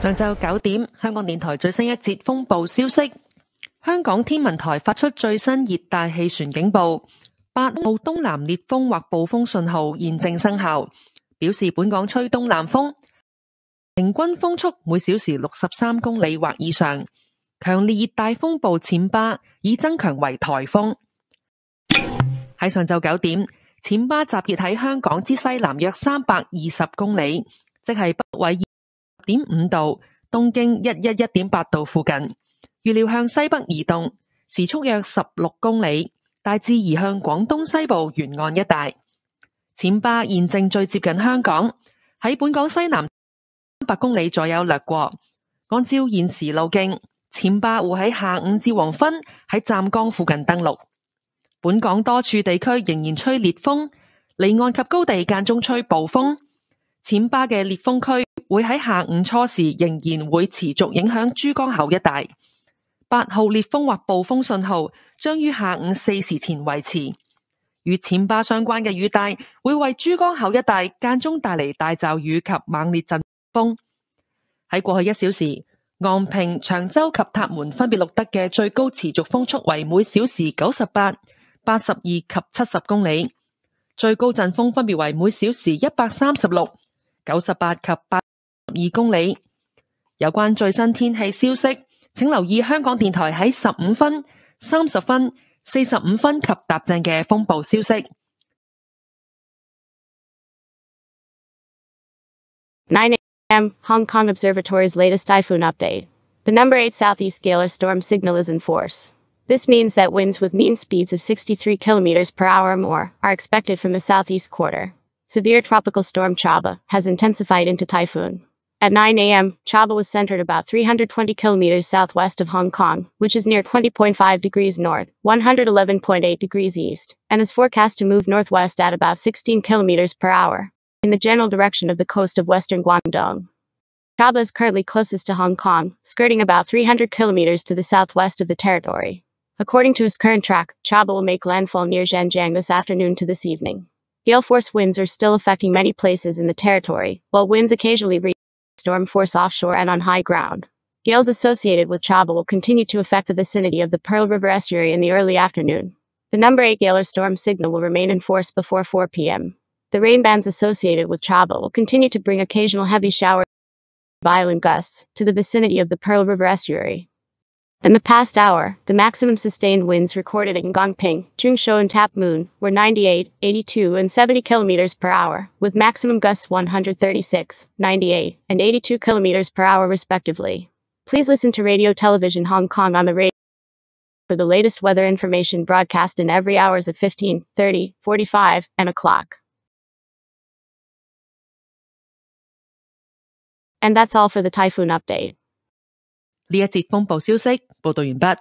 上晝9點，香港電台最新一節風暴消息。香港天文台發出最新熱帶氣旋警報，8號東南烈風或暴風信號現正生效，表示本港吹東南風，平均風速每小時63公里或以上。強烈熱帶風暴暹芭已增強為颱風。喺上晝9點，暹芭集結喺香港之西南約320公里，即係北緯2.5度、東經111.8度附近，預料向西北移動，時速約16公里，大致移向廣東西部沿岸一帶。暹芭現正最接近香港，喺本港西南300公里左右掠過。按照現時路徑，暹芭會喺下午至黃昏喺湛江附近登陸。本港多處地區仍然吹烈風，離岸及高地間中吹暴風。暹芭嘅烈風區會喺下午初時仍然會持續影響珠江口一帶。8號烈風或暴風信號將於下午4時前維持。與暹芭相關嘅雨帶會為珠江口一帶間中帶嚟大驟雨及猛烈陣風。喺過去1小時，昂坪、長洲及塔門分別錄得嘅最高持續風速為每小時98、82及70公里，最高陣風分別為每小時136、98及82公里。有關最新天氣消息，請留意香港電台喺15分、30分、45分及踏正嘅風暴消息。9 a.m. Hong Kong Observatory's latest typhoon update. The number 8 southeast scalar storm signal is in force. This means that winds with mean speeds of 63 kilometers per hour or more are expected from the southeast quarter. Severe tropical storm Chaba has intensified into typhoon. At 9 a.m., Chaba was centered about 320 kilometers southwest of Hong Kong, which is near 20.5 degrees north, 111.8 degrees east, and is forecast to move northwest at about 16 kilometers per hour in the general direction of the coast of western Guangdong. Chaba is currently closest to Hong Kong, skirting about 300 kilometers to the southwest of the territory. According to his current track, Chaba will make landfall near Zhanjiang this afternoon to this evening. Gale force winds are still affecting many places in the territory, while winds occasionally reach storm force offshore and on high ground. Gales associated with Chaba will continue to affect the vicinity of the Pearl River estuary in the early afternoon. The number 8 scalar storm signal will remain in force before 4 p.m. The rain bands associated with Chaba will continue to bring occasional heavy showers and violent gusts to the vicinity of the Pearl River estuary. In the past hour, the maximum sustained winds recorded in Gongping, Zhengzhou and Tap Moon were 98, 82 and 70 kilometers per hour, with maximum gusts 136, 98 and 82 kilometers per hour respectively. Please listen to Radio Television Hong Kong on the radio for the latest weather information broadcast in every hours at 15, 30, 45 and o'clock. And that's all for the typhoon update. 呢一節風暴消息報道完畢。